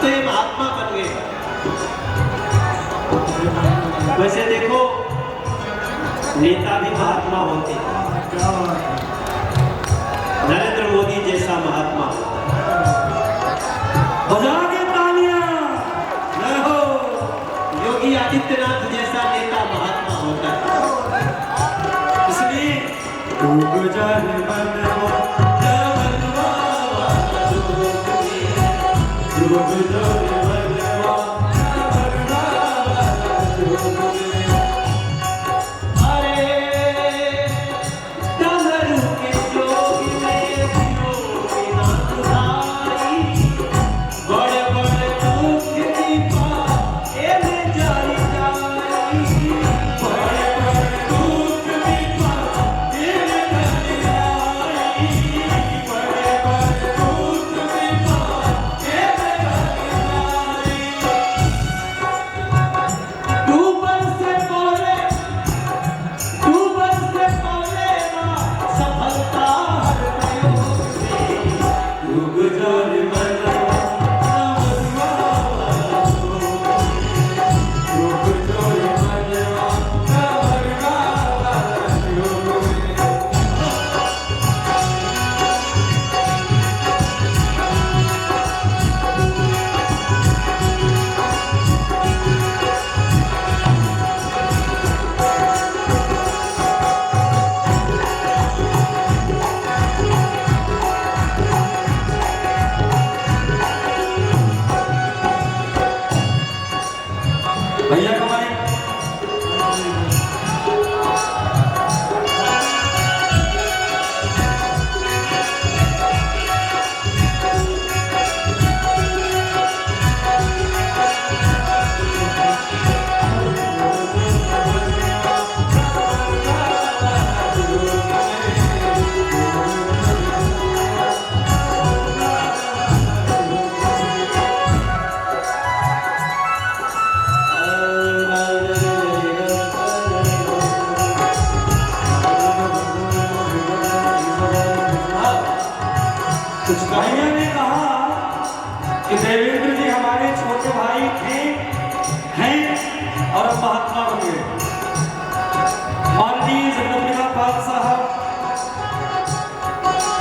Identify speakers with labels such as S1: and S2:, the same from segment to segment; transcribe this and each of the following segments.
S1: तो ये महात्मा बन गए। वैसे देखो नेता भी महात्मा होते हैं, नरेंद्र मोदी जैसा महात्मा बजा के तालियां जय हो, योगी आदित्यनाथ जैसा नेता महात्मा होता है। इसलिए डूब जाने मनवा जवनवा डूब जाने मनवा जवनवा भैया कमाए कुछ भाइयों ने कहा कि देवेंद्र जी हमारे छोटे भाई थे, हैं और अब महात्मा बन गए। माननीय जगदम्बिका पाल साहब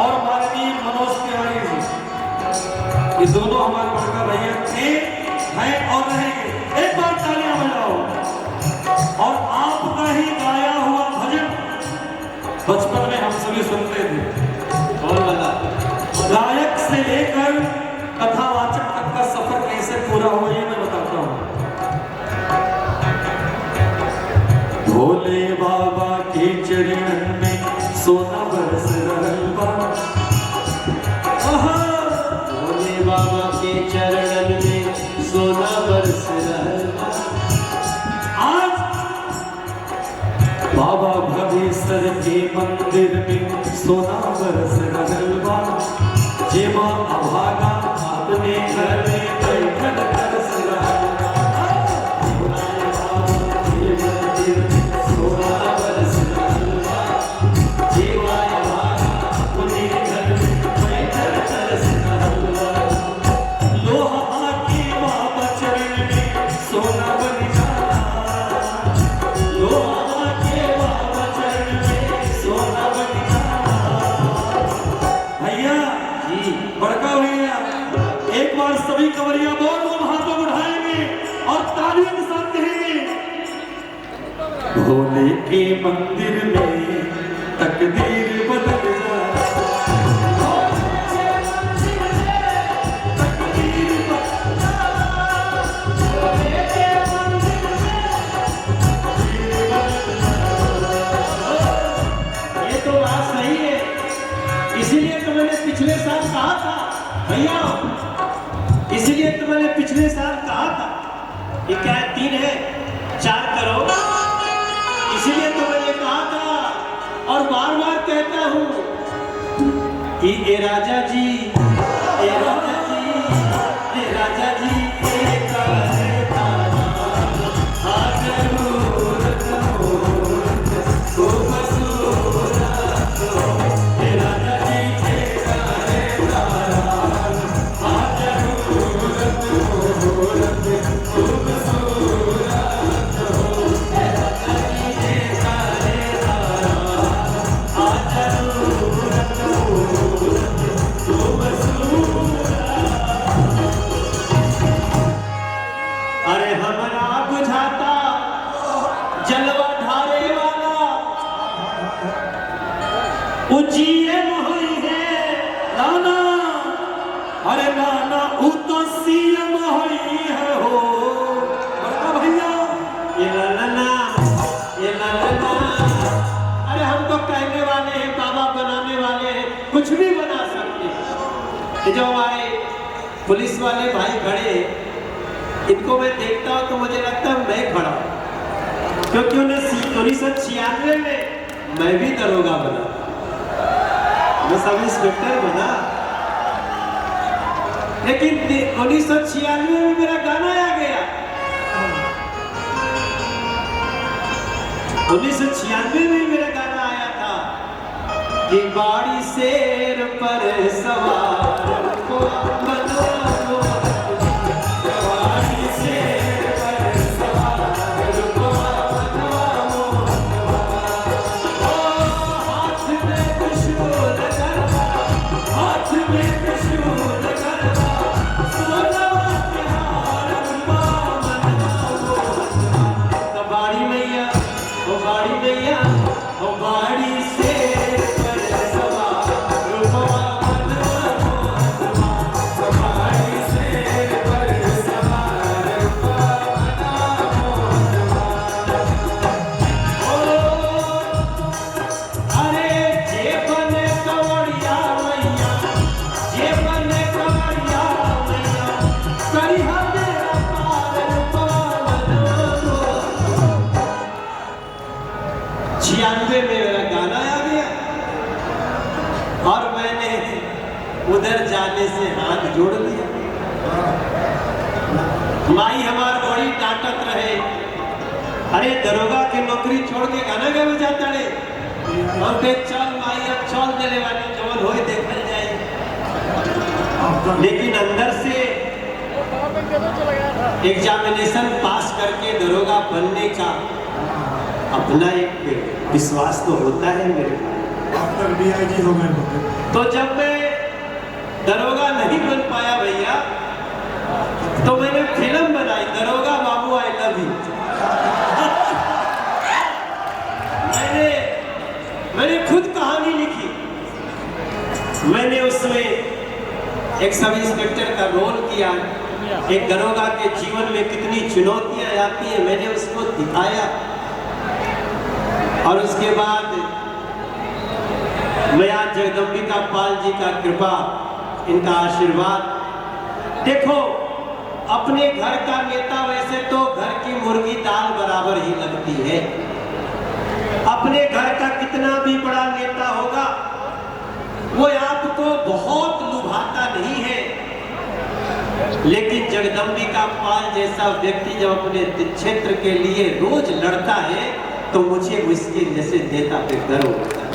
S1: और माननीय मनोज तिवारी जी, ये दोनों हमारे बड़का भैया थे, हैं और रहेंगे। एक बार तालियां बजाओ। और आपका ही गाया हुआ भजन बचपन में हम सभी सुनते थे। और वाला गायक से लेकर कथावाचक तक का सफर कैसे पूरा हुआ ये मैं बताता हूँ। भोले बाबा के चरणन में सोना बरस रहल बा, भोले बाबा के चरणन में सोना बरस रहल बा। आज बाबा भवेश्वर के मंदिर में सोना बरस रहल बा। जे मां अभागा अपने घर में बैठल तरस रहल बा। सोना बरस रहल बा। जे मां अभागा अपने घर में बैठल तरस रहल बा। लोहा के बाबा चरण में सोना बन जाला। लोहा के बाबा चरण में सोना बन जाला। भैया बड़का भैया एक बार सभी कवरिया बोल बोल हाथों उठाएंगे और तालियों के साथ कहेंगे, भोले के मंदिर में तकदीर बदल जाए। ये तो बात सही है, इसीलिए तो मैंने पिछले साल कहा था भैया, इसलिए तो मैंने पिछले साल कहा था ये क्या 3 है 4 करो, इसीलिए तो मैंने कहा था और बार बार कहता हूँ कि ए राजा जी, ए राजा जी, ए राजा जी, उजिए मोही है नाना, अरे नाना उ तो सीएम होई है हो बड़का भैया। ये लाना ये लाना, अरे हम तो कहने वाले हैं, बाबा बनाने वाले हैं, कुछ भी बना सकते हैं। जो हमारे पुलिस वाले भाई खड़े, इनको मैं देखता हूँ तो मुझे लगता है मैं खड़ा हूँ, क्योंकि 1996 में मैं भी दरोगा बना, मैं सब इंस्पेक्टर बना, लेकिन 1996 में मेरा गाना आ गया। 1996 में मेरा गाना आया था कि बाड़ी शेर पर सवार को बनो, बाड़ी शेर पर सवार को बनो, हाथ में त्रिशूल गरबा, हाथ में त्रिशूल गरबा, सोलवा के हार मनवा, तो बाड़ी मैया, ओ बाड़ी मैया, ओ बाड़ी शेर पर सवार रुपवा मनवा, ओ बाड़ी शेर पर सवार रुपवा मनवा। अरे जे बने कंवरिया मैया, जे बने कंवरिया मैया, करिहा मेरा पार रुपवा मनवा। 96 में मेरा गाना आ गया और मैंने उधर जाने से हाथ जोड़ लिया। माई हमार बड़ी डांटत रहे, अरे दरोगा की नौकरी छोड़ के गाना गा बजाता रे, हम पे चल माई अब चल देने वाली जवन होए देखल जाए। लेकिन अंदर से एग्जामिनेशन पास करके दरोगा बनने का अपना एक विश्वास तो होता है मेरे को।
S2: DIG हो गए।
S1: तो जब मैं दरोगा नहीं बन पाया भैया, तो मैंने फिल्म बनाई दरोगा बाबू आई लव यू। मैंने खुद कहानी लिखी, मैंने उसमें एक सब इंस्पेक्टर का रोल किया, एक दरोगा के जीवन में कितनी चुनौतियां आती हैं मैंने उसको दिखाया। और उसके बाद मैं आज जगदम्बिका पाल जी का कृपा, इनका आशीर्वाद, देखो अपने घर का नेता वैसे तो घर की मुर्गी दाल बराबर ही लगती है। अपने घर का कितना भी बड़ा नेता होगा, वो आपको बहुत लुभाता नहीं है, लेकिन जगदम्बिका पाल जैसा व्यक्ति जब अपने क्षेत्र के लिए रोज लड़ता है तो मुझे उसके जैसे नेता पे गर्व होता है।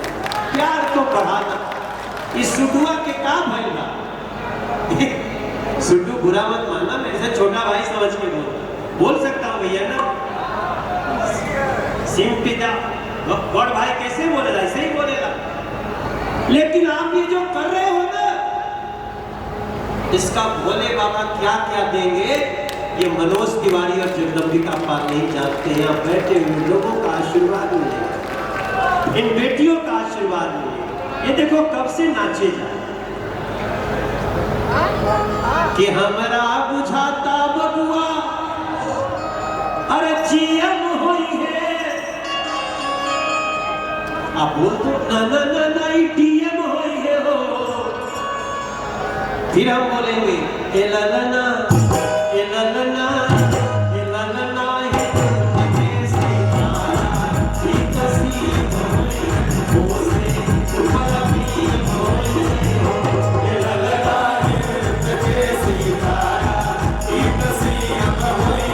S1: प्यार तो बढ़ाना, इस सुडुआ के काम भैया, सुडू बुरा मत मानना, मेरे से छोटा भाई समझ के बोल सकता हूँ भैया ना। सिंह पिता बड़ भाई कैसे बोलेगा, ऐसे ही बोलेगा। लेकिन आप ये जो कर रहे हो ना, इसका भोले बाबा क्या क्या देंगे ये मनोज तिवारी और जगदम्बिका पाल नहीं जानते। यहाँ बैठे हुए लोगों का आशीर्वाद मिलेगा, इन बेटियों का आशीर्वाद मिलेगा। ये देखो कब से नाचे जाए कि हमरा बुझाता बबुआ, अरे जीएम होई है, आप बोल तो ना ना ना ना डीएम होई है हो। फिर हम बोलेंगे ए ला ला ना, ए ला ला ना, ए ला ला ना, हे सीतारा की तस्वीर हो से बलबी होई, ए ला ला ना, हे सीतारा की तस्वीर होई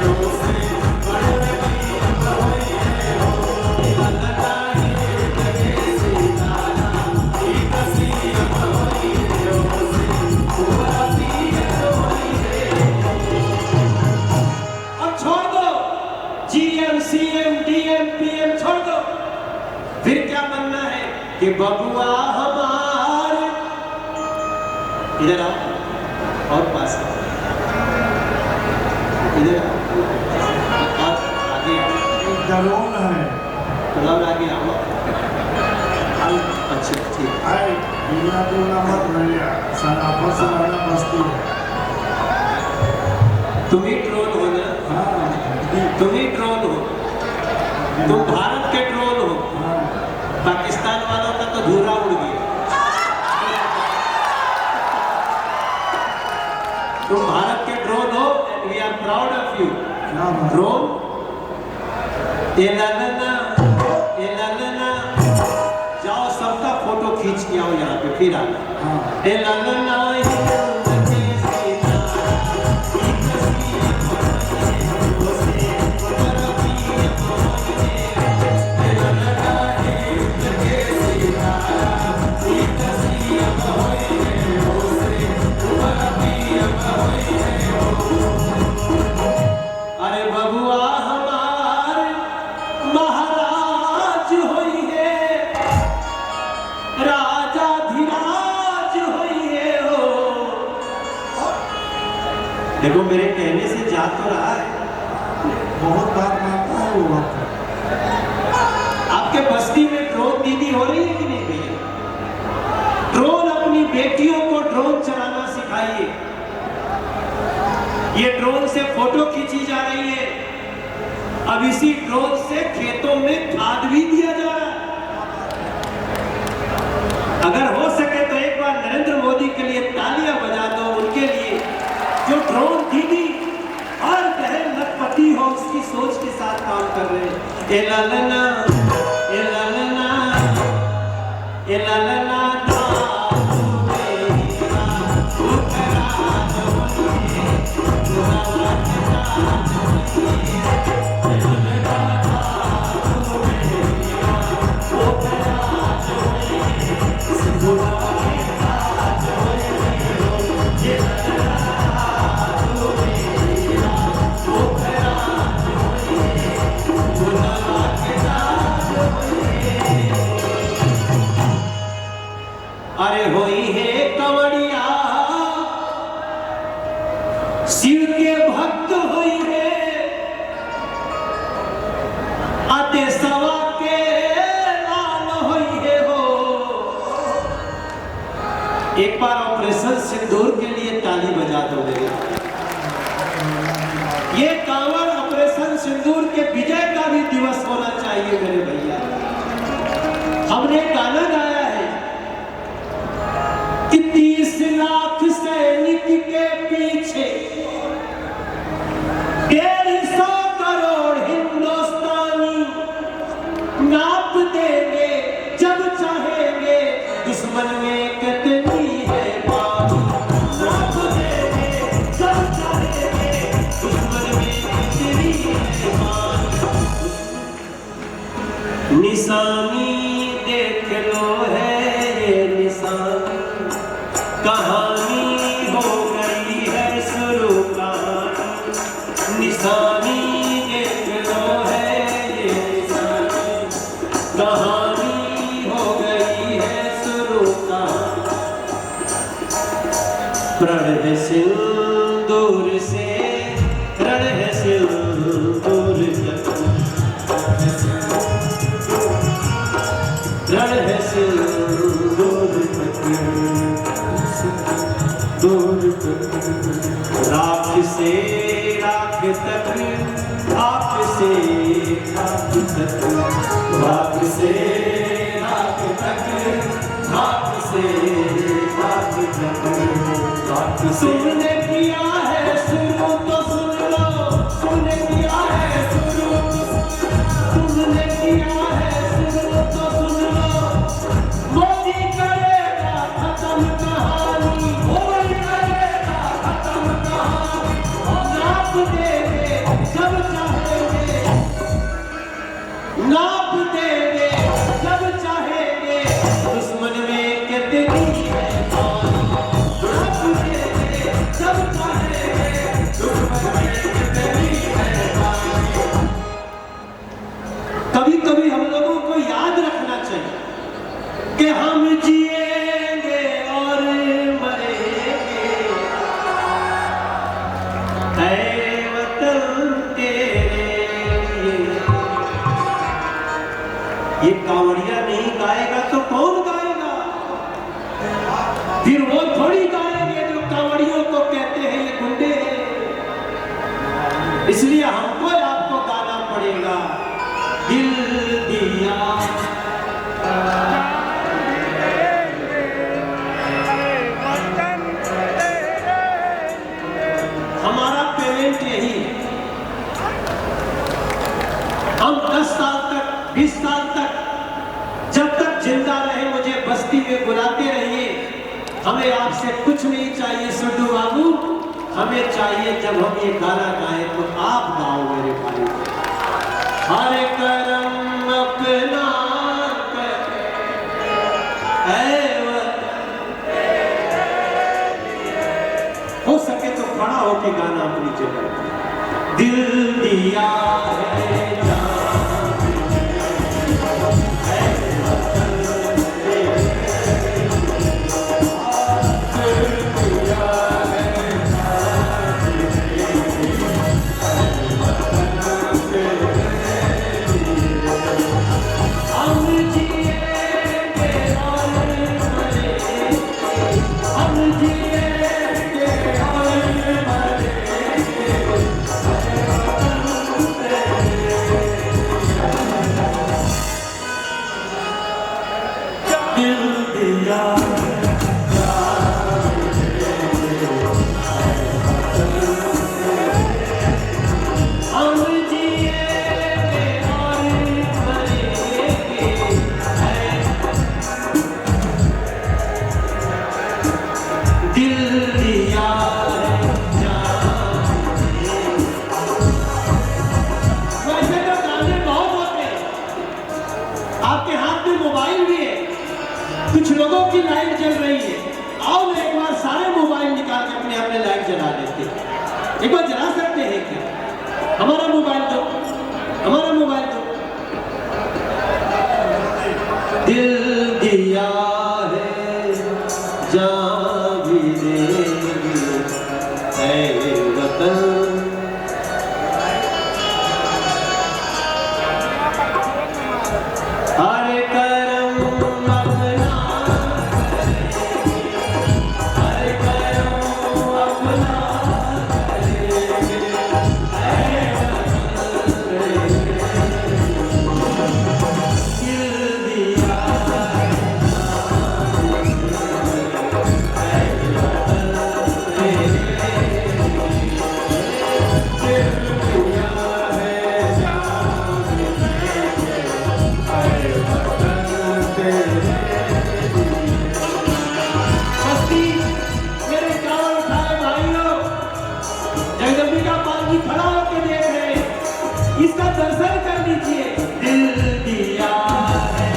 S1: हो से बलबी होई, ए ला ला ना, हे सीतारा की तस्वीर होई हो से बलबी होई। अब छोड़ दो जीएम सीएम डीएम पीएम छोड़ दो, फिर क्या बनना है कि बबुआ हमारे, इधर आओ और पास आओ, इधर आओ और आगे आओ,
S2: ड्रोन है,
S1: थोड़ा आगे आओ। अच्छा ठीक।
S2: आए बिना बोला मत भैया सारा बस वाला बस्ती है।
S1: तुम ही ट्रोल हो ना,
S2: हाँ
S1: तुम ही ट्रोल हो, तुम भारत के ट्रोल हो,
S2: हाँ
S1: पाकिस्तान वालों का तो धूरा उड़ गया। तुम भारत के ट्रोल हो and we are proud of you.
S2: क्या बात।
S1: ट्रोल ये लालना जाओ सबका फोटो खींच के आओ यहाँ पे फिर आना।
S2: हाँ
S1: ए लालना अरे बबुआ हमार महाराज होई है, राजा धीराज होई है हो। देखो मेरे कहने से जा तो रहा है,
S2: बहुत बात मानता है वो बात।
S1: आपके बस्ती में ड्रोन दीदी हो रही है कि नहीं भैया? ड्रोन अपनी बेटियों को ड्रोन चलाना सिखाइए। ये ड्रोन से फोटो खींची जा रही है, अब इसी ड्रोन से खेतों में खाद भी दिया जा रहा है। अगर हो सके तो एक बार नरेंद्र मोदी के लिए तालियां बजा दो, उनके लिए जो ड्रोन दीदी और बहन लखपति हो उसकी सोच के साथ काम कर रहे हैं। ए लालना ए लालना ए लालना अरे होई है कंवरिया शिव के भक्त होई है, आते सवा के लाल होई है हो। एक बार ऑपरेशन सिंदूर के लिए ताली बजा दो मेरे। ये कांवड़ ऑपरेशन सिंदूर के विजय का भी दिवस होना चाहिए मेरे भैया। हमने गाना गाया है कि 30 लाख सैनिक के पीछे 150 करोड़ हिंदुस्तानी नाप देंगे जब चाहेंगे, दुश्मन में कितनी है पानी। नाप देंगे जब चाहेंगे, दुश्मन में कितनी है पानी। निशानी देख लो है ये निशानी, कहानी हो गई है शुरू कहानी। निशानी देख लो है ये निशानी, कहानी हो गई है शुरू कहानी। प्रण है सिंदूर से रण है सिंदूर तक, रण है सिंदूर तक, राख से राख तक, राख से राख तक, राख से राख तक, राख से राख तक, राख से। तुमने किया है शुरू तो सुन लो, तुमने किया है शुरू, तुमने किया है शुरू तो सुन लो। मोदी करेगा खत्म कहानी, मोदी करेगा खत्म कहानी। नाप देंगे जब चाहेंगे, नाप देंगे जब चाहेंगे, दुश्मन में कितनी है पानी। नाप देंगे जब चाहेंगे, दुश्मन में कितनी है पानी। कभी कभी हम लोगों को याद रखना चाहिए कि हम जिएंगे और मरेंगे, ऐ वतन तेरे लिए। ये कांवड़िया नहीं गाएगा तो कौन गाएगा? हमें आपसे कुछ नहीं चाहिए सुड्डू बाबू, हमें चाहिए जब हम ये गाना गाएं तो आप गाओ मेरे भाई। हर करम अपना हो सके तो खड़ा होके गाना अपनी जगह। दिल दिया है कुछ लोगों की लाइट जल रही है। आओ ना एक बार सारे मोबाइल निकाल के अपने अपने लाइट जला देते हैं। एक बार जला सकते हैं क्या? हमारा मोबाइल दो, हमारा मोबाइल दो। दिल दिया है जान भी देंगे है वतन। हर करम इसका दर्शन कर लीजिए। दिल दिया है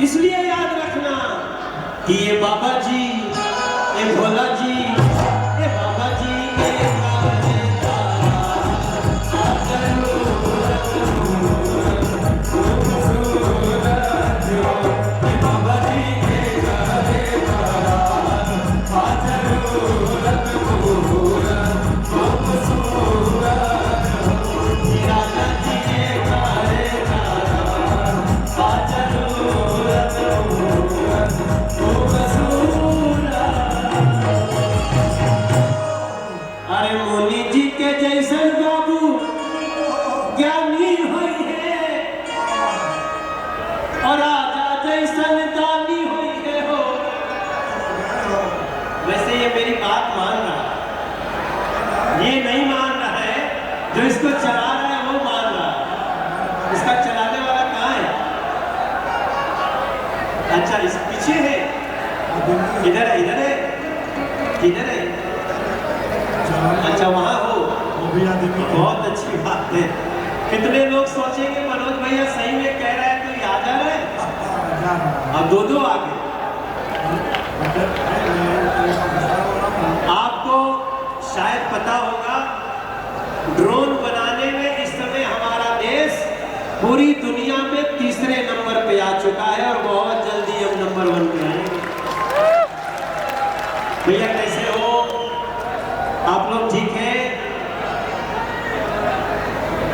S1: इसलिए याद रखना कि ये बाबा जी, ये भोला जी, ये बाबा जी और राजा जैसन दानी हुई है हो। वैसे ये मेरी बात मान रहा है, ये नहीं मान रहा है, जो इसको चला रहा है वो मान रहा है। इसका चलाने वाला कहाँ है? अच्छा इस पीछे है, इधर है, इधर है, किधर है? अच्छा वहाँ हो, बहुत अच्छी बात है। कितने लोग सोचेंगे मनोज भैया सही में कह रहा है तो ये आ जा रहा है। अब दो दो आ गए। आपको शायद पता होगा ड्रोन बनाने में इस समय हमारा देश पूरी दुनिया में तीसरे नंबर पे आ चुका है और बहुत जल्दी हम नंबर 1 पे आएंगे। भैया कैसे हो आप लोग? ठीक है?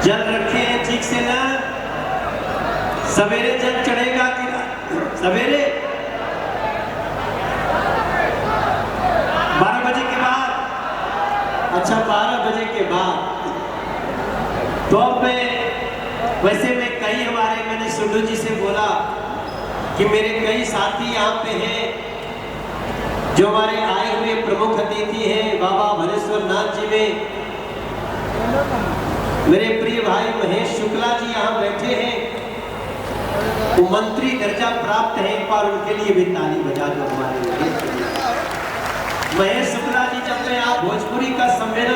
S1: जल रखे हैं ठीक से ना? सवेरे जल चढ़ेगा कि सवेरे 12 बजे के बाद? अच्छा 12 बजे के बाद। तो अब मैं वैसे मैं कई हमारे मैंने सुड्डू जी से बोला कि मेरे कई साथी यहाँ पे हैं जो हमारे आए हुए प्रमुख अतिथि हैं बाबा भरेश्वर नाथ जी में मेरे प्रिय भाई महेश शुक्ला जी यहाँ बैठे हैं, वो मंत्री दर्जा प्राप्त है, एक बार उनके लिए भी ताली बजा दो हमारे लिए। महेश शुक्ला जी जब मैं आप भोजपुरी का सम्मेलन